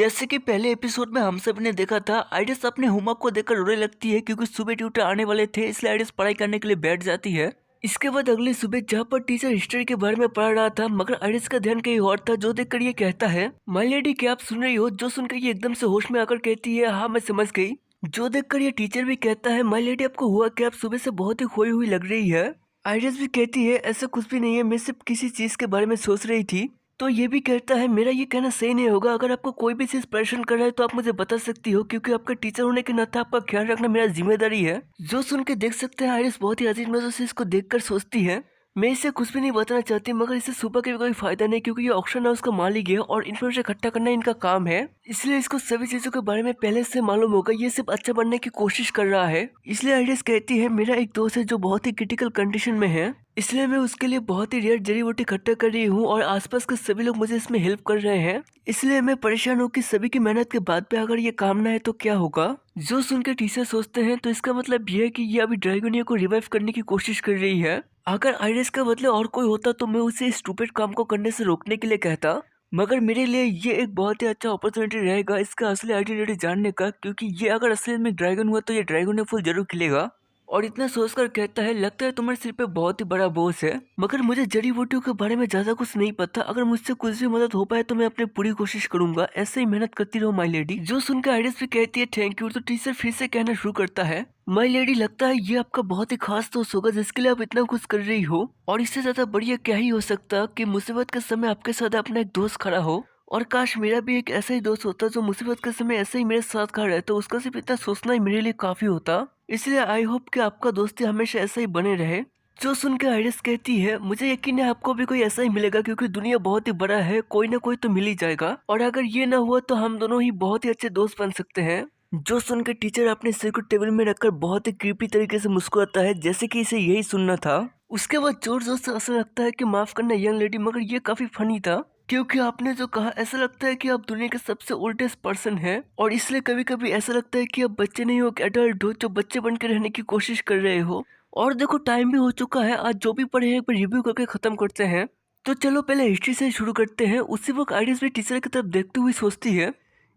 जैसे कि पहले एपिसोड में हम सब ने देखा था, आइरिस अपने होमवर्क को देखकर रोने लगती है क्योंकि सुबह ट्यूटर आने वाले थे, इसलिए आइरिस पढ़ाई करने के लिए बैठ जाती है। इसके बाद अगली सुबह जहाँ पर टीचर हिस्ट्री के बारे में पढ़ रहा था, मगर आइरिस का ध्यान कहीं और था, जो देखकर ये कहता है, माय लेडी क्या आप सुन रही हो? जो सुनकर ये एकदम से होश में आकर कहती है, हाँ मैं समझ गई। जो देखकर ये टीचर भी कहता है, माय लेडी आपको हुआ क्या? आप सुबह से बहुत ही खोई हुई लग रही है। आइरिस भी कहती है, ऐसा कुछ भी नहीं है, मैं सिर्फ किसी चीज के बारे में सोच रही थी। तो ये भी कहता है, मेरा ये कहना सही नहीं होगा, अगर आपको कोई भी चीज परेशान कर रहा है तो आप मुझे बता सकती हो, क्योंकि आपका टीचर होने के नाते आपका ख्याल रखना मेरा जिम्मेदारी है। जो सुन के देख सकते हैं, आइरिस बहुत ही अजीब नजर से इसको देखकर सोचती है, मैं इसे कुछ भी नहीं बताना चाहती, मगर इसे सुबह के भी कोई फायदा नहीं, क्योंकि ये ऑक्शन हाउस का मालिक है और इन्फॉर्मेशन इकट्ठा करना इनका काम है। इसलिए इसको सभी चीजों के बारे में पहले से मालूम होगा, ये सिर्फ अच्छा बनने की कोशिश कर रहा है। इसलिए आइरिस कहती है, मेरा एक दोस्त है जो बहुत ही क्रिटिकल कंडीशन में है, इसलिए मैं उसके लिए बहुत ही रेयर जड़ी बूटी इकट्ठा कर रही हूँ और आसपास के सभी लोग मुझे इसमें हेल्प कर रहे हैं। इसलिए मैं परेशान हूँ कि सभी की मेहनत के बाद पे अगर ये काम ना है तो क्या होगा। जो सुन के टीचर सोचते हैं, तो इसका मतलब ये है कि ये अभी ड्रैगोनिया को रिवाइव करने की कोशिश कर रही है। अगर आइरिस के बदले और कोई होता तो मैं उसे इस स्टूपिड काम को करने से रोकने के लिए कहता, मगर मेरे लिए ये एक बहुत ही अच्छा अपॉर्चुनिटी रहेगा इसका असली आइडेंटिटी जानने का, क्योंकि ये अगर असली में ड्रैगन हुआ तो ये ड्रैगोनिया फूल जरूर खिलेगा। और इतना सोचकर कहता है, लगता है तुम्हारे सिर पे बहुत ही बड़ा बोझ है, मगर मुझे जड़ी बूटियों के बारे में ज्यादा कुछ नहीं पता, अगर मुझसे कुछ भी मदद हो पाए तो मैं अपनी पूरी कोशिश करूंगा, ऐसे ही मेहनत करती रहो माय लेडी। जो सुनकर आइरिस भी कहती है थैंक यू, तो टीचर फिर से कहना शुरू करता है, माय लेडी लगता है ये आपका बहुत ही खास दोस्त होगा जिसके लिए आप इतना कुछ कर रही हो, और इससे ज्यादा बढ़िया क्या ही हो सकता कि मुसीबत के समय आपके साथ अपना एक दोस्त खड़ा हो। और काश मेरा भी एक ऐसा ही दोस्त होता जो मुसीबत के समय ऐसे ही मेरे साथ खड़ा रहता, उसका सिर्फ इतना सोचना ही मेरे लिए काफी होता। इसलिए आई होप कि आपका दोस्ती हमेशा ऐसा ही बने रहे। जो सुन के आइरिस कहती है, मुझे यकीन है आपको भी कोई ऐसा ही मिलेगा, क्योंकि दुनिया बहुत ही बड़ा है, कोई ना कोई तो मिल ही जाएगा, और अगर ये ना हुआ तो हम दोनों ही बहुत ही अच्छे दोस्त बन सकते हैं। जो सुन के टीचर अपने सिर को टेबल में रखकर बहुत ही क्रीपी तरीके से मुस्कुराता है, जैसे कि इसे यही सुनना था। उसके बाद जोर जोर से ऐसा लगता है कि माफ करना यंग लेडी, मगर ये काफी फनी था, क्योंकि आपने जो कहा ऐसा लगता है कि आप दुनिया के सबसे ओल्डेस्ट पर्सन हैं, और इसलिए कभी कभी ऐसा लगता है कि आप बच्चे नहीं हो कि एडल्ट हो, जो बच्चे बन के रहने की कोशिश कर रहे हो। और देखो टाइम भी हो चुका है, आज जो भी पढ़े हैं एक बार रिव्यू करके खत्म करते हैं। तो चलो पहले हिस्ट्री से शुरू करते हैं। उसी वक्त आइरिस भी टीचर की तरफ देखते हुए सोचती है,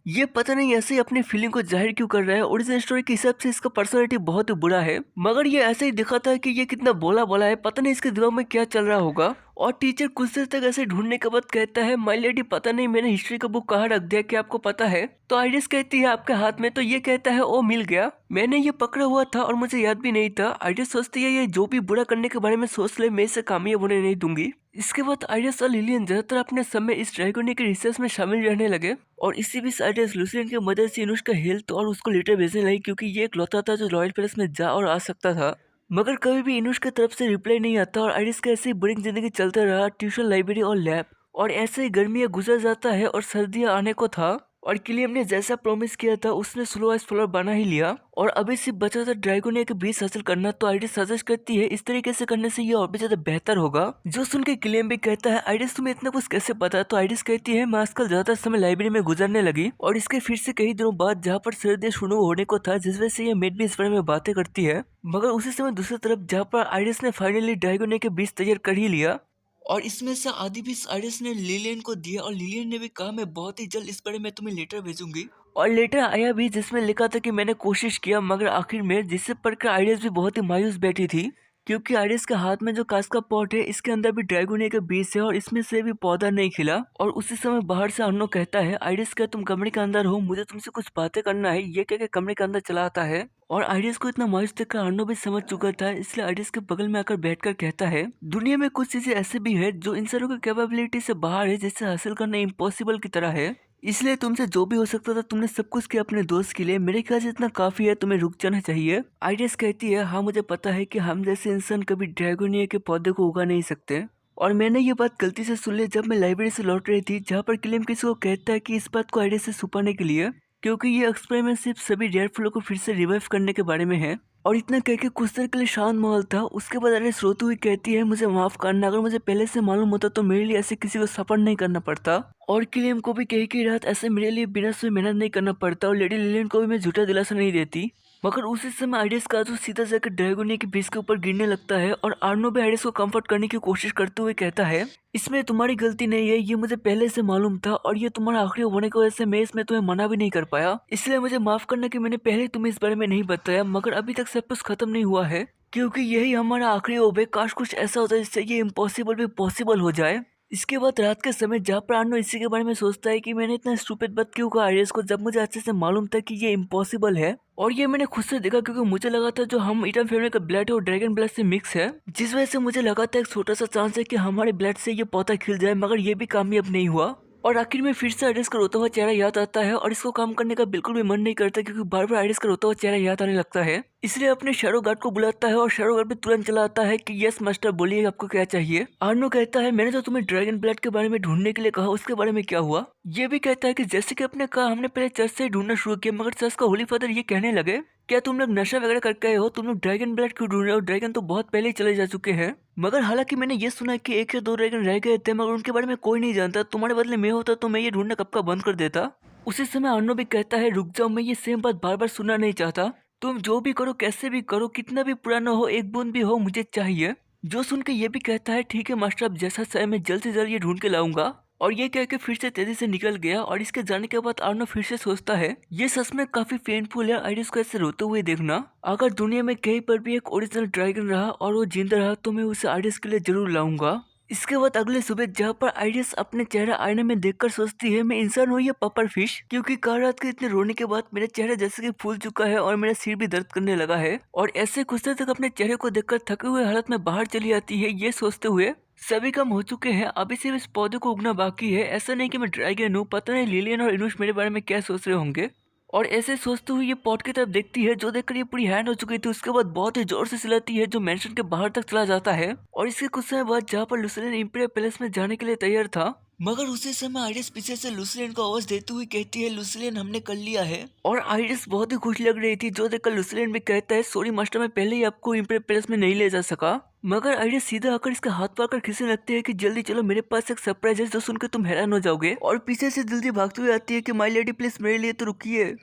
ये पता नहीं ऐसे ही अपनी फीलिंग को जाहिर क्यों कर रहा है, ओरिजिनल स्टोरी के हिसाब से इसका पर्सनालिटी बहुत ही बुरा है, मगर ये ऐसे ही दिखाता है कि ये कितना बोला बोला है, पता नहीं इसके दिमाग में क्या चल रहा होगा। और टीचर कुछ देर तक ऐसे ढूंढने के बाद कहता है, माय लेडी पता नहीं मैंने हिस्ट्री का बुक कहाँ रख दिया, क्या आपको पता है? तो आइरिस कहती है, आपके हाथ में। तो ये कहता है, ओ मिल गया, मैंने ये पकड़ा हुआ था और मुझे याद भी नहीं था। आइरिस सोचती है, ये जो भी बुरा करने के बारे में सोच ले, मैं इसे कामयाब होने नहीं दूंगी। इसके बाद आइरिस और लिलियन ज्यादातर अपने समय इस ड्रैगोनी के रिसर्च में शामिल रहने लगे, और इसी बीच आइरिस लुसियन की मदद से इनुश का हेल्थ और उसको लेटर भेजने लगी, क्योंकि ये एक लौता था जो रॉयल पैलेस में जा और आ सकता था। मगर कभी भी इनुश की तरफ से रिप्लाई नहीं आता, और आइरिस का ऐसे ही बोरिंग जिंदगी चलता रहा, ट्यूशन, लाइब्रेरी और लैब, और ऐसे ही गर्मियां गुजर जाता है और सर्दियां आने को था। और किलियम ने जैसा प्रॉमिस किया था उसने स्लो आइस फ्लोर बना ही लिया, और अभी सिर्फ बचा था ड्रैगोनिया के बीच हासिल करना। तो आइरिस सजेस्ट करती है, इस तरीके से करने से ये और भी ज्यादा बेहतर होगा। जो सुन के किलियम भी कहता है, आइरिस तुम्हें इतना कुछ कैसे पता? तो आइरिस कहती है, मैं आजकल ज्यादातर समय लाइब्रेरी में गुजरने लगी, और इसके फिर से कई दिनों बाद जहाँ पर सर्दियां शुरू होने को था, जिस वजह से ये मेड भी इस बारे में बातें करती है। मगर उसी समय दूसरी तरफ जहाँ पर आइरिस ने फाइनली ड्रैगोनिया के बीच तैयार कर ही लिया, और इसमें से आधी भी आइरिस ने लिलियन को दिया, और लिलियन ने भी कहा, मैं बहुत ही जल्द इस बारे में तुम्हें लेटर भेजूंगी। और लेटर आया भी, जिसमें लिखा था कि मैंने कोशिश किया मगर आखिर में, जिससे पढ़कर आइरिस भी बहुत ही मायूस बैठी थी, क्योंकि आइरिस के हाथ में जो कांच का पॉट है, इसके अंदर भी ड्रैगोनिया के बीज है, और इसमें से भी पौधा नहीं खिला। और उसी समय बाहर से अर्नो कहता है, आइरिस क्या तुम कमरे के अंदर हो? मुझे तुमसे कुछ बातें करना है। ये कह के कमरे के अंदर चला आता है, और आइरिस को इतना मायूस देखकर अर्नो भी समझ चुका था, इसलिए आइरिस के बगल में आकर बैठकर कहता है, दुनिया में कुछ चीजें ऐसी भी है जो इंसानों की कैपेबिलिटी से बाहर है, जिससे हासिल करना इम्पॉसिबल की तरह है। इसलिए तुमसे जो भी हो सकता था तुमने सब कुछ किया अपने दोस्त के लिए, मेरे ख्याल से इतना काफी है, तुम्हें रुक जाना चाहिए। आइरिस कहती है, हाँ मुझे पता है कि हम जैसे इंसान कभी ड्रैगोनिया के पौधे को उगा नहीं सकते, और मैंने ये बात गलती से सुन ली जब मैं लाइब्रेरी से लौट रही थी, जहाँ पर किलियम किसी को कहता है कि इस बात को आइरिस से छुपाने के लिए, क्योंकि ये एक्सपेरिमेंट सिर्फ सभी रेयर फूलों को फिर से रिवाइव करने के बारे में है। और इतना कह के कुछ देर के लिए शांत माहौल था। उसके बाद आइरिस रोती हुई कहती है, मुझे माफ करना, अगर मुझे पहले से मालूम होता तो मेरे लिए ऐसे किसी को सफर नहीं करना पड़ता, और किलियम को भी कही कि रात ऐसे मेरे लिए बिना सोए मेहनत नहीं करना पड़ता, और लेडी लिलियन को भी मैं झूठा दिलासा नहीं देती। मगर उसी समय आइडियस का तो सीधा जाकर ड्रैगोनिया के बेस के ऊपर गिरने लगता है और आर्नो भी आइडियस को कंफर्ट करने की कोशिश करते हुए कहता है, इसमें तुम्हारी गलती नहीं है, ये मुझे पहले से मालूम था और ये तुम्हारा आखिरी होने की वजह से मैं इसमें तुम्हें मना भी नहीं कर पाया, इसलिए मुझे माफ करना कि मैंने पहले तुम्हें इस बारे में नहीं बताया। मगर अभी तक सब कुछ खत्म नहीं हुआ है, क्योंकि यही हमारा आखिरी होप है। काश कुछ ऐसा होता है जिससे ये इम्पॉसिबल भी पॉसिबल हो जाए। इसके बाद रात के समय जहाँ पर आर्नो इसी के बारे में सोचता है कि मैंने इतना स्टूपिड बात क्यों कहा आइडियस को, जब मुझे अच्छे से मालूम था कि ये इम्पॉसिबल है और ये मैंने खुद से देखा, क्योंकि मुझे लगा था जो हम ईटन फैमिली का ब्लड है वो ड्रैगन ब्लड से मिक्स है, जिस वजह से मुझे लगा था एक छोटा सा चांस है कि हमारे ब्लड से ये पौधा खिल जाए। मगर ये भी कामयाब नहीं हुआ और आखिर में फिर से आइडियस का रोता हुआ चेहरा याद आता है और इसको काम करने का बिल्कुल भी मन नहीं करता, क्योंकि बार बार आइडियस का रोता हुआ चेहरा याद आने लगता है। इसलिए अपने शैडो गार्ड को बुलाता है और शैडो गार्ड भी तुरंत चला आता है कि यस मास्टर, बोलिए आपको क्या चाहिए। आर्नो कहता है, मैंने तो तुम्हें ड्रैगन ब्लड के बारे में ढूंढने के लिए कहा, उसके बारे में क्या हुआ। ये भी कहता है कि जैसे कि आपने कहा हमने पहले चर्च से ही ढूंढना शुरू किया, मगर चर्च का होली फादर ये कहने लगे, क्या तुम लोग नशा वगैरह करके आए हो, तुम लोग ड्रैगन ब्लड क्यों ढूंढ रहे हो, ड्रैगन तो बहुत पहले ही चले जा चुके हैं। मगर हालांकि मैंने ये सुना कि 1 या 2 ड्रैगन रह गए थे, मगर उनके बारे में कोई नहीं जानता। तुम्हारे बदले में होता तो मैं ये ढूंढना कब का बंद कर देता। उसी समय अर्नो भी कहता है, रुक जाओ, मैं ये सेम बात बार बार सुनना नहीं चाहता। तुम जो भी करो, कैसे भी करो, कितना भी पुराना हो, एक बूंद भी हो, मुझे चाहिए। जो सुन के ये भी कहता है, ठीक है मास्टर, अब जैसा चाहे मैं जल्द से जल्द ये ढूंढ के लाऊंगा। और ये कह के फिर से तेजी से निकल गया। और इसके जाने के बाद आर्नो फिर से सोचता है, ये सच में काफी पेनफुल है आइडियस को ऐसे रोते हुए देखना। अगर दुनिया में कहीं पर भी एक ओरिजिनल ड्रैगन रहा और वो जिंदा रहा तो मैं उसे आइडियस के लिए जरूर लाऊंगा। इसके बाद अगले सुबह जहाँ पर आइडियस अपने चेहरा आईने में देखकर सोचती है, मैं इंसान हूँ या पपर फिश, क्योंकि कल रात के इतने रोने के बाद मेरा चेहरा जैसे कि फूल चुका है और मेरा सिर भी दर्द करने लगा है। और ऐसे कुछ देर तक अपने चेहरे को देखकर थके हुए हालत में बाहर चली आती है, ये सोचते हुए सभी काम हो चुके हैं, अभी सिर्फ इस पौधे को उगना बाकी है। ऐसा नहीं कि मैं ड्रैगन हूँ, पता नहीं लिलियन और इनुश मेरे बारे में क्या सोच रहे होंगे। और ऐसे सोचते हुए ये पॉट की तरफ देखती है, जो देखकर ये पूरी हैंड हो चुकी थी। उसके बाद बहुत ही जोर से चिल्लाती है, जो मेंशन के बाहर तक चला जाता है। और इसके कुछ समय बाद जहाँ पर लुसिलियन इंपीरियल पैलेस में जाने के लिए तैयार था, मगर उसी समय आइरिस पीछे से लुसिलियन को आवाज देते हुए कहती है, लुसिलियन हमने कर लिया है। और आइरिस बहुत ही खुश लग रही थी, जो देखकर लुसिलियन भी कहता है, सॉरी मास्टर, मैं पहले ही आपको इंपीरियल पैलेस में नहीं ले जा सका। मगर आइरिस सीधा आकर इसका हाथ पकड़ खींचने लगती है कि जल्दी चलो, मेरे पास एक सरप्राइज है जो सुनकर तुम हैरान हो जाओगे। और पीछे से जल्दी भागते हुए आती है कि माय लेडी प्लीज मेरे लिए तो रुकिए।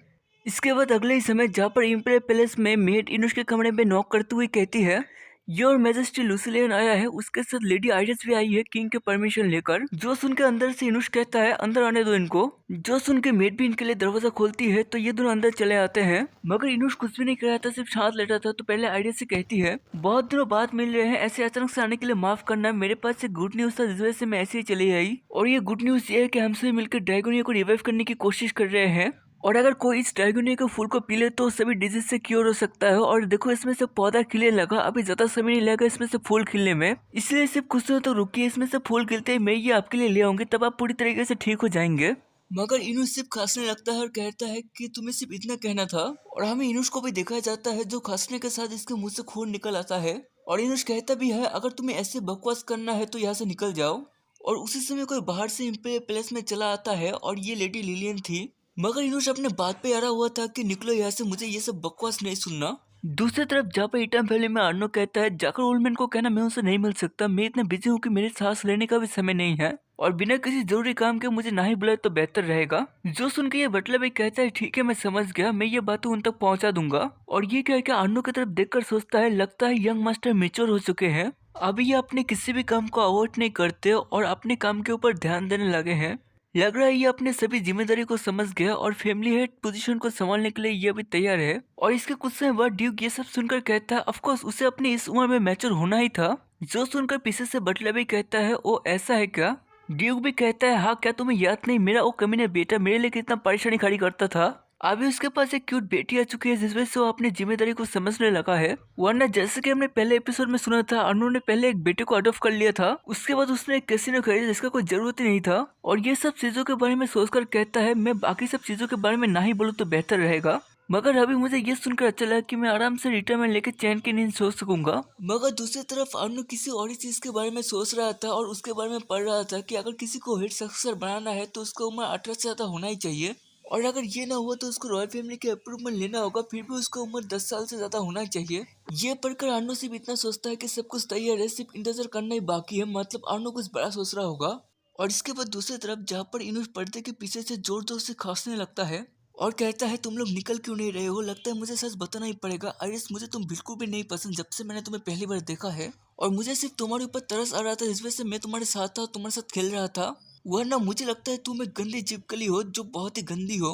इसके बाद अगले ही समय जहाँ पर इंपीरियल पैलेस में मेड इनुश के कमरे में नॉक करते हुए कहती है, योर मैजेस्टी लुसिलियन आया है, उसके साथ लेडी आइरिस भी आई है किंग के परमिशन लेकर। जो सुन के अंदर से इनुश कहता है, अंदर आने दो इनको। जो सुन के मेड भी इनके लिए दरवाजा खोलती है तो ये दोनों अंदर चले आते हैं। मगर इनुश कुछ भी नहीं कर रहा था, सिर्फ साथ लेटा था। तो पहले आइरिस से कहती है, बहुत दिनों बाद मिल रहे हैं, ऐसे अचानक से आने के लिए माफ करना, मेरे पास एक गुड न्यूज था जिस वजह से मैं ऐसे ही चली आई। और ये गुड न्यूज ये है कि हमसे मिलकर ड्रैगोनिया को रिवाइव करने की कोशिश कर रहे हैं। और अगर कोई इस ड्रैगोनिया के फूल को पी ले तो सभी डिजीज से क्योर हो सकता है। और देखो इसमें से पौधा खिलने लगा, अभी ज्यादा समय नहीं लगेगा इसमें से फूल खिलने में, इसलिए सिर्फ कुछ दिनों तक रुकिए, इसमें से फूल खिलते ही मैं ये आपके लिए ले आऊंगी, तब आप पूरी तरीके से ठीक हो जाएंगे। मगर इनुश सिर्फ खांसने लगता है और कहता है कि तुम्हें सिर्फ इतना कहना था। और हमें इनुश को भी दिखाया जाता है, जो खांसने के साथ इसके मुंह से खून निकल आता है। और इनुश कहता भी है, अगर तुम्हें ऐसे बकवास करना है तो यहाँ से निकल जाओ। और उसी समय कोई बाहर से इंपीरियल पैलेस में चला आता है और ये लेडी लिलियन थी। मगर इनुश अपने बात पे अड़ा हुआ था कि निकलो यहाँ से, मुझे ये सब बकवास नहीं सुनना। दूसरी तरफ जहाँ पर ईटन वैली में आर्नो कहता है, जाकर ओल्डमैन को कहना मैं उनसे नहीं मिल सकता, मैं इतना बिजी हूँ कि मेरे सांस लेने का भी समय नहीं है, और बिना किसी जरूरी काम के मुझे ना ही बुलाए तो बेहतर रहेगा। जो सुन के ये बटलर भी कहता है, ठीक है मैं समझ गया, मैं ये बातें उन तक पहुंचा दूंगा। और ये कह के आर्नो की तरफ देखकर सोचता है, लगता है यंग मास्टर मेच्योर हो चुके हैं, अभी ये अपने किसी भी काम को अवॉइड नहीं करते और अपने काम के ऊपर ध्यान देने लगे हैं। लग रहा है ये अपने सभी जिम्मेदारी को समझ गया और फैमिली हेड पोजीशन को संभालने के लिए ये अभी तैयार है। और इसके कुछ समय बाद ड्यूक ये सब सुनकर कहता है, ऑफ कोर्स उसे अपनी इस उम्र में मैच्योर होना ही था। जो सुनकर पीछे से बटलर भी कहता है, ओ ऐसा है क्या। ड्यूक भी कहता है, हाँ क्या तुम्हें याद नहीं, मेरा वो कमीना बेटा मेरे लिए कितना परेशानी खड़ी करता था, अभी उसके पास एक क्यूट बेटी आ चुकी है जिस वजह से वो अपनी जिम्मेदारी को समझने लगा है। वरना जैसे कि हमने पहले एपिसोड में सुना था, अनु ने पहले एक बेटे को अडॉप्ट कर लिया था, उसके बाद उसने एक कैसीनो खरीदा जिसका कोई जरूरत ही नहीं था। और ये सब चीजों के बारे में सोचकर कहता है, मैं बाकी सब चीजों के बारे में ना ही बोलूँ तो बेहतर रहेगा। मगर अभी मुझे ये सुनकर अच्छा लगा कि मैं आराम से रिटायरमेंट लेकर चैन की नींद सो सकूंगा। मगर दूसरी तरफ अनु किसी और ही चीज के बारे में सोच रहा था और उसके बारे में पढ़ रहा था कि अगर किसी को हेड सक्सेसर बनाना है तो उसका उम्र 18 से ज्यादा होना ही चाहिए, और अगर ये ना हुआ तो उसको रॉयल फैमिली के अप्रूवल लेना होगा, फिर भी उसका उम्र 10 साल से ज्यादा होना चाहिए। ये पढ़कर आर्नो सिर्फ इतना सोचता है कि सब कुछ तैयार है, सिर्फ इंतजार करना ही बाकी है, मतलब आर्नो कुछ बड़ा सोच रहा होगा। और इसके बाद दूसरी तरफ जहाँ पर इनुश पर्दे के पीछे से जोर जोर से खांसने लगता है और कहता है तुम लोग निकल क्यों नहीं रहे हो, लगता है मुझे सच बताना ही पड़ेगा। आइरिस मुझे तुम बिल्कुल भी नहीं पसंद जब से मैंने तुम्हें पहली बार देखा है, और मुझे सिर्फ तुम्हारे ऊपर तरस आ रहा था, इस वजह से मैं तुम्हारे साथ था, तुम्हारे साथ खेल रहा था। वरना मुझे लगता है तुम एक गंदी चिपकली हो जो बहुत ही गंदी हो,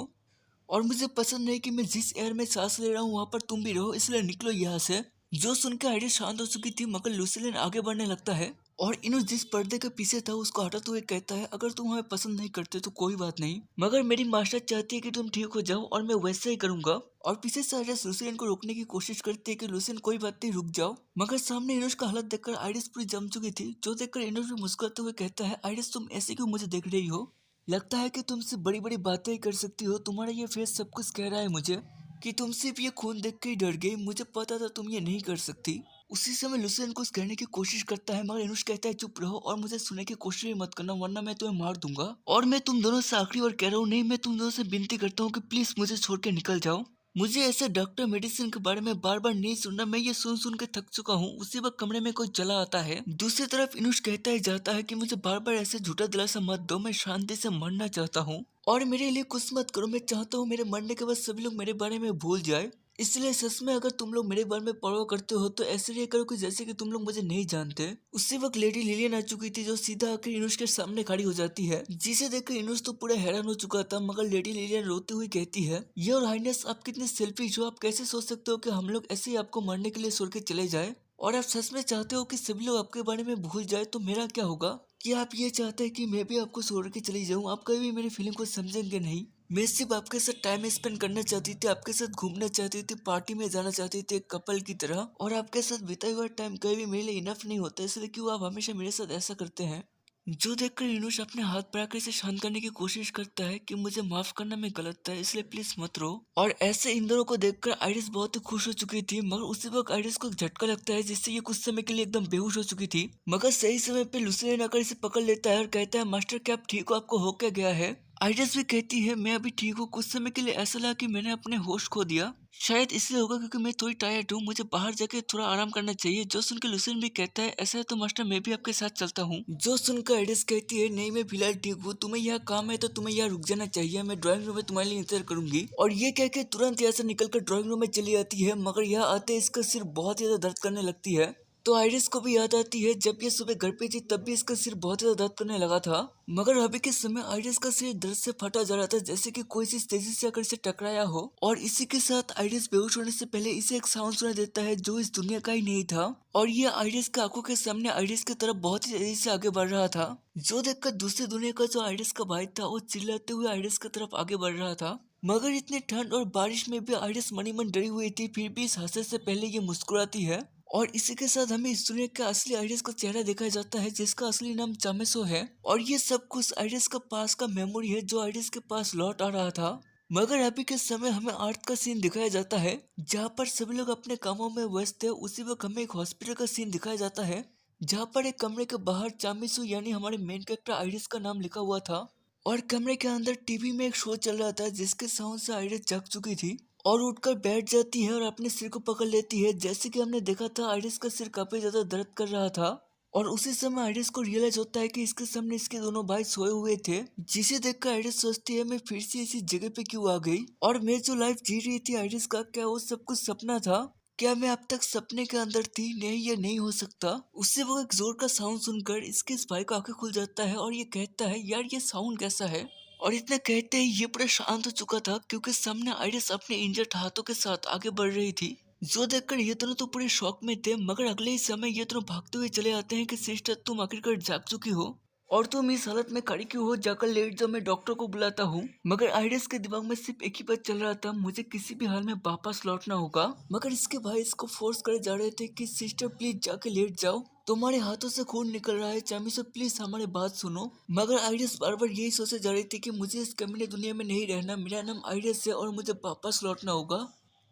और मुझे पसंद नहीं कि मैं जिस एयर में सांस ले रहा हूँ वहाँ पर तुम भी रहो, इसलिए निकलो यहाँ से। जो सुनकर आइरिस शांत हो चुकी थी, मगर लुसिलिन आगे बढ़ने लगता है और इनु जिस पर्दे के पीछे था उसको हटाते हुए कहता है अगर तुम हमें पसंद नहीं करते तो कोई बात नहीं, मगर मेरी मास्टर चाहती है कि तुम ठीक हो जाओ और मैं वैसा ही करूंगा। और पीछे से आइरिस लुसिलिन को रोकने की कोशिश करती है कि लुसिलिन कोई बात नहीं, रुक जाओ। मगर सामने इनुश का हालत देखकर आइरिस पूरी जम चुकी थी, जो देखकर इनुश भी मुस्कुराते हुए कहता है आइरिस तुम ऐसे क्यों मुझे देख रही हो, लगता है कि तुमसे बड़ी बड़ी बातें ही कर सकती हो, तुम्हारा ये फेस सब कुछ कह रहा है मुझे कि तुम सिर्फ ये खून देख के ही डर गई, मुझे पता था तुम ये नहीं कर सकती। उसी समय लुसियन को कहने की कोशिश करता है, मगर इनुश कहता है चुप रहो और मुझे सुनने की कोशिश भी मत करना वरना मैं तुम्हें मार दूंगा। और मैं तुम दोनों से आखिरी बार कह रहा हूँ, नहीं मैं तुम दोनों से विनती करता हूँ कि प्लीज मुझे छोड़ के निकल जाओ। मुझे ऐसे डॉक्टर मेडिसिन के बारे में बार बार नहीं सुनना, मैं ये सुन के थक चुका हूँ। उसी वक्त कमरे में कोई चला आता है। दूसरी तरफ इनुश कहता ही जाता है कि मुझे बार बार ऐसे झूठा दिलासा मत दो, मैं शांति से मरना चाहता हूँ और मेरे लिए कुछ मत करो। मैं चाहता हूँ मेरे मरने के बाद सभी लोग मेरे बारे में भूल जाए, इसलिए सच में अगर तुम लोग मेरे बारे में परवाह करते हो तो ऐसे लिए करो कि जैसे कि तुम लोग मुझे नहीं जानते। उसी वक्त लेडी लिलियन आ चुकी थी, जो सीधा आकर इनुश के सामने खड़ी हो जाती है, जिसे देखकर इनुश तो पूरा हैरान हो चुका था। मगर लेडी लिलियन रोते हुए कहती है योर हाइनेस आप कितने सेल्फिश हो, आप कैसे सोच सकते हो कि हम लोग ऐसे ही आपको मारने के लिए छोड़ के चले जाए, और आप सच में चाहते हो कि सभी लोग आपके बारे में भूल जाए तो मेरा क्या होगा। क्या आप ये चाहते हैं कि मैं भी आपको छोड़ के चली जाऊं, आप कभी भी मेरी फीलिंग को समझेंगे नहीं। मैं सिर्फ आपके साथ टाइम स्पेंड करना चाहती थी, आपके साथ घूमना चाहती थी, पार्टी में जाना चाहती थी एक कपल की तरह, और आपके साथ बिताया हुआ टाइम कभी भी मेरे लिए इनफ नहीं होता, इसलिए क्यों आप हमेशा मेरे साथ ऐसा करते हैं। जो देखकर इनुश अपने हाथ पकड़ इसे शांत करने की कोशिश करता है कि मुझे माफ करना मैं गलत था, इसलिए प्लीज मत रो। और ऐसे इन दोनों को देखकर आइरिस बहुत ही खुश हो चुकी थी, मगर उसी वक्त आइरिस को एक झटका लगता है जिससे ये कुछ समय के लिए एकदम बेहोश हो चुकी थी। मगर सही समय पे लुसिलियन आकर इसे पकड़ लेता है और कहता है मास्टर क्या आप ठीक हो, आपको हो क्या गया है। आइरिस भी कहती है मैं अभी ठीक हूँ, कुछ समय के लिए ऐसा लगा कि मैंने अपने होश खो दिया, शायद इसलिए होगा क्योंकि मैं थोड़ी टायर्ड हूँ, मुझे बाहर जाके थोड़ा आराम करना चाहिए। जो सुनकर लुसियन भी कहता है ऐसा है तो मास्टर मैं भी आपके साथ चलता हूँ। जो सुनकर आइरिस कहती है नहीं मैं फिलहाल ठीक हूँ, तुम्हें यहाँ काम है तो तुम्हें यहाँ रुक जाना चाहिए, मैं ड्राइंग रूम में तुम्हारे लिए इंतजार करूंगी। और ये कह के तुरंत यहाँ से निकलकर ड्राइंग रूम में चली आती है, मगर यहाँ आते इसका सिर बहुत ज्यादा दर्द करने लगती है। तो आइरिस को भी याद आती है जब ये सुबह घर पे थी तब भी इसका सिर बहुत ज्यादा दर्द करने लगा था, मगर अभी के समय आइरिस का सिर दर्द से फटा जा रहा था, जैसे कि कोई चीज तेजी से आकर इसे टकराया हो। और इसी के साथ आइरिस बेहोश होने से पहले इसे एक साउंड सुनाई देता है जो इस दुनिया का ही नहीं था, और ये आइरिस की आंखों के सामने आइरिस की तरफ बहुत ही तेजी से आगे बढ़ रहा था। जो देखकर दूसरी दुनिया का जो आइरिस का भाई था वो चिल्लाते हुए आइरिस की तरफ आगे बढ़ रहा था। मगर इतनी ठंड और बारिश में भी आइरिस मनी मन डरी हुई थी, फिर भी इस हादसे से पहले ये मुस्कुराती है। और इसी के साथ हमें इस दुनिया का असली आइरिस का चेहरा दिखाया जाता है, जिसका असली नाम चामेसो है। और ये सब कुछ आइरिस का पास का मेमोरी है जो आइरिस के पास लौट आ रहा था। मगर अभी के समय हमें आर्ट का सीन दिखाया जाता है, जहाँ पर सभी लोग अपने कामों में व्यस्त है। उसी वक्त हमें एक हॉस्पिटल का सीन दिखाया जाता है, जहाँ पर एक कमरे के बाहर चामिसु यानी हमारे मेन कैरेक्टर आइरिस का नाम लिखा हुआ था, और कमरे के अंदर टीवी में एक शो चल रहा था जिसके साउंड से आइरिस जग चुकी थी और उठकर बैठ जाती है और अपने सिर को पकड़ लेती है। जैसे कि हमने देखा था आइरिस का सिर काफी ज्यादा दर्द कर रहा था, और उसी समय आइरिस को रियलाइज होता है कि इसके सामने इसके दोनों भाई सोए हुए थे, जिसे देखकर आइरिस सोचती है मैं फिर से इसी जगह पे क्यों आ गई, और मैं जो लाइफ जी रही थी आइरिस का, क्या वो सब कुछ सपना था, क्या मैं अब तक सपने के अंदर थी, नहीं ये नहीं हो सकता। उससे वो एक जोर का साउंड सुनकर इसके इस भाई का आंखें खुल जाता है और ये कहता है यार ये साउंड कैसा है। और इतना कहते ही ये पूरा शांत हो चुका था, क्योंकि सामने आइरिस अपने इंजर्ड हाथों के साथ आगे बढ़ रही थी। जो देखकर ये दोनों तो पूरे शॉक में थे, मगर अगले ही समय ये दोनों भागते हुए चले आते हैं कि सिस्टर तुम आखिरकार जाग चुकी हो और तुम इस हालत में खड़ी क्यों हो, जाकर लेट जाओ, मैं डॉक्टर को बुलाता हूँ। मगर आइरिस के दिमाग में सिर्फ एक ही बात चल रहा था, मुझे किसी भी हाल में वापस लौटना होगा। मगर इसके भाई इसको फोर्स करे जा रहे थे कि सिस्टर प्लीज जाके लेट जाओ, तुम्हारे हाथों से खून निकल रहा है, चामिसो प्लीज हमारी बात सुनो। मगर आइरिस बार बार यही सोचे जा रही थी कि मुझे इस कमीने दुनिया में नहीं रहना, मेरा नाम आइरिस है और मुझे वापस लौटना होगा।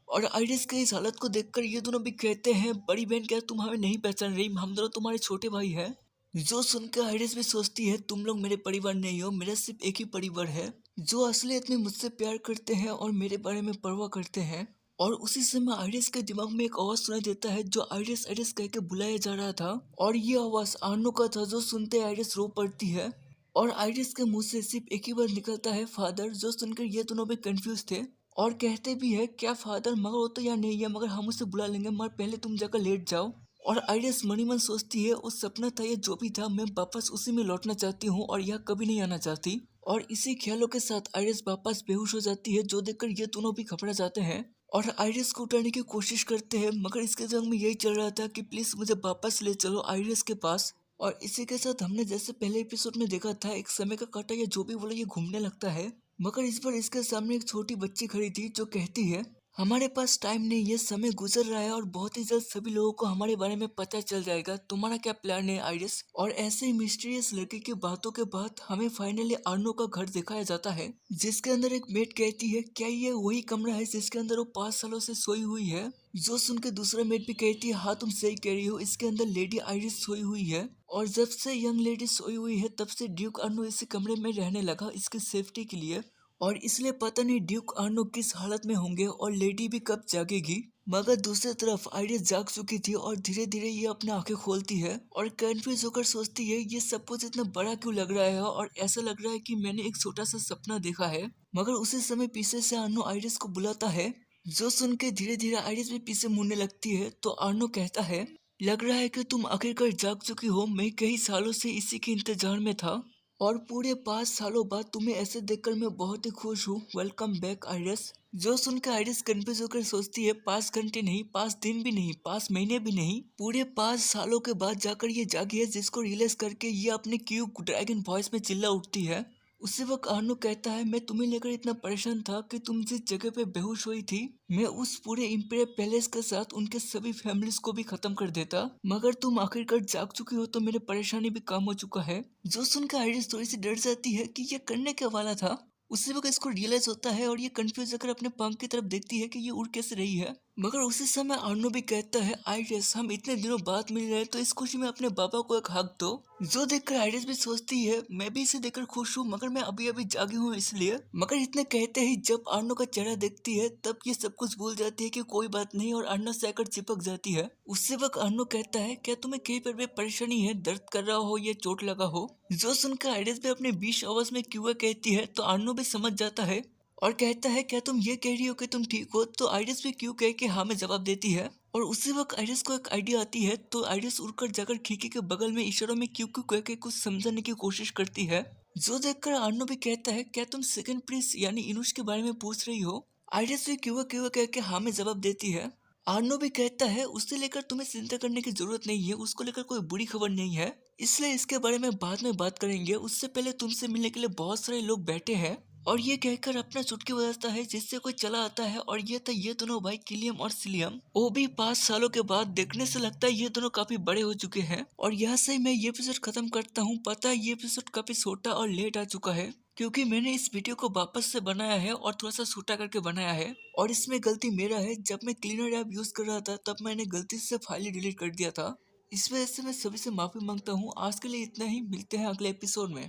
और आइरिस के इस हालत को देखकर ये दोनों भी कहते हैं बड़ी बहन क्या तुम हमें नहीं पहचान रही, हम दोनों तुम्हारे छोटे भाई हैं। जो सुनकर आइरिस भी सोचती है तुम लोग मेरे परिवार नहीं हो, मेरा सिर्फ एक ही परिवार है जो असलियत में मुझसे प्यार करते हैं और मेरे बारे में परवाह करते हैं। और उसी समय आइरिस के दिमाग में एक आवाज सुनाई देता है जो आइरिस आइरिस कह के बुलाया जा रहा था, और ये आवाज आर्नो का था, जो सुनते आइरिस रो पड़ती है और आइरिस के मुंह से सिर्फ एक ही बार निकलता है फादर, जो सुनकर ये दोनों भी कंफ्यूज थे और कहते भी है क्या फादर, मगर वो तो यहाँ नहीं है, मगर हम उसे बुला लेंगे, मगर पहले तुम जाकर लेट जाओ। और आइरिस मनी मन सोचती है वो सपना था, ये जो भी था, मैं वापस उसी में लौटना चाहती हूँ और यह कभी नहीं आना चाहती। और इसी ख्यालों के साथ आइरिस वापस बेहोश हो जाती है, जो देखकर ये दोनों भी घबरा जाते हैं और आइरिस को उठाने की कोशिश करते हैं, मगर इसके दिमाग में यही चल रहा था कि प्लीज मुझे वापस ले चलो आइरिस के पास। और इसी के साथ हमने जैसे पहले एपिसोड में देखा था, एक समय का कांटा या जो भी बोले ये घूमने लगता है, मगर इस बार इसके सामने एक छोटी बच्ची खड़ी थी जो कहती है हमारे पास टाइम नहीं है, समय गुजर रहा है और बहुत ही जल्द सभी लोगों को हमारे बारे में पता चल जाएगा, तुम्हारा क्या प्लान है आइरिस। और ऐसे ही मिस्टीरियस लड़की की बातों के बाद हमें फाइनली आर्नो का घर दिखाया जाता है, जिसके अंदर एक मेड कहती है क्या ये वही कमरा है जिसके अंदर वो 5 सालों से सोई हुई है। जो सुन के दूसरा मेड भी कहती है हाँ तुम सही कह रही हो, इसके अंदर लेडी आइरिस सोई हुई है और जब से यंग लेडी सोई हुई है तब से ड्यूक आर्नो इसी कमरे में रहने लगा इसकी सेफ्टी के लिए। और इसलिए पता नहीं ड्यूक आर्नो किस हालत में होंगे और लेडी भी कब जागेगी। मगर दूसरी तरफ आइरिस जाग चुकी थी और धीरे धीरे ये अपनी आंखें खोलती है और कंफ्यूज होकर सोचती है ये सब कुछ इतना बड़ा क्यों लग रहा है और ऐसा लग रहा है कि मैंने एक छोटा सा सपना देखा है। मगर उसी समय पीछे से आर्नो आइरिस को बुलाता है, जो सुन के धीरे धीरे आइरिस भी पीछे मुड़ने लगती है। तो आर्नो कहता है लग रहा है कि तुम आखिरकार जाग चुकी हो, मैं कई सालों से इसी के इंतजार में था और पूरे 5 सालों बाद तुम्हें ऐसे देखकर मैं बहुत ही खुश हूँ, वेलकम बैक आइरिस। जो सुनकर आइरिस कंफ्यूज होकर सोचती है 5 घंटे नहीं, 5 दिन भी नहीं, 5 महीने भी नहीं, पूरे 5 सालों के बाद जाकर ये जागी है, जिसको रियलाइज करके ये अपने क्यूट ड्रैगन वॉइस में चिल्ला उठती है। उसी वक्त आर्नो कहता है मैं तुम्हें लेकर इतना परेशान था कि तुम जिस जगह पे बेहोश हुई थी मैं उस पूरे इम्पीरियल पैलेस के साथ उनके सभी फैमिलीज को भी खत्म कर देता, मगर तुम आखिरकार जाग चुकी हो तो मेरी परेशानी भी कम हो चुका है। जो सुनकर आइरिस थोड़ी सी डर जाती है कि ये करने क्या वाला था। उसी वक्त इसको रियलाइज होता है और ये कंफ्यूज होकर अपने पंख की तरफ देखती है कि ये उड़ कैसे रही है। मगर उसी समय आर्नो भी कहता है आइरिस हम इतने दिनों बाद मिल रहे हैं तो इस खुशी में अपने पापा को एक हक दो। जो देखकर आइरिस भी सोचती है मैं भी इसे देखकर खुश हूँ, मगर मैं अभी अभी जागी हूँ इसलिए। मगर इतने कहते ही जब आर्नो का चेहरा देखती है तब ये सब कुछ भूल जाती है कि कोई बात नहीं और आर्नो से आकर चिपक जाती है। उससे वक्त आर्नो कहता है क्या तुम्हें कहीं पर भी परेशानी है, दर्द कर रहा हो या चोट लगा हो। जो सुनकर आइरिस भी अपने 20 आवाज में क्यों कहती है तो आर्नो भी समझ जाता है और कहता है क्या तुम ये कह रही हो कि तुम ठीक हो। तो आइरिस भी क्यों कह के हाँ में जवाब देती है और उसी वक्त आइरिस को एक आइडिया आती है। तो आइरिस उड़कर जाकर खिड़की के बगल में इशारों में क्यों क्यों कह के कुछ समझाने की कोशिश करती है। जो देखकर आर्नो भी कहता है क्या तुम सेकंड प्रिंस यानी इनुश के बारे में पूछ रही हो। आइरिस भी क्यों कह के हाँ में जवाब देती है। आर्नो भी कहता है उससे लेकर तुम्हें चिंता करने की जरूरत नहीं है, उसको लेकर कोई बुरी खबर नहीं है, इसलिए इसके बारे में बाद में बात करेंगे, उससे पहले तुमसे मिलने के लिए बहुत सारे लोग बैठे हैं। और ये कहकर अपना चुटकी बजाता है जिससे कोई चला आता है और ये था ये दोनों भाई किलियम और सिलियम। वो भी 5 सालों के बाद। देखने से लगता है ये दोनों काफी बड़े हो चुके हैं। और यहाँ से मैं ये एपिसोड खत्म करता हूँ। पता है ये एपिसोड काफी छोटा और लेट आ चुका है क्योंकि मैंने इस वीडियो को वापस से बनाया है और थोड़ा सा छोटा करके बनाया है और इसमें गलती मेरा है। जब मैं क्लीनर ऐप यूज कर रहा था तब मैंने गलती से फाइल डिलीट कर दिया था, इस वजह से मैं सभी से माफी मांगता हूँ। आज के लिए इतना ही, मिलते हैं अगले एपिसोड में।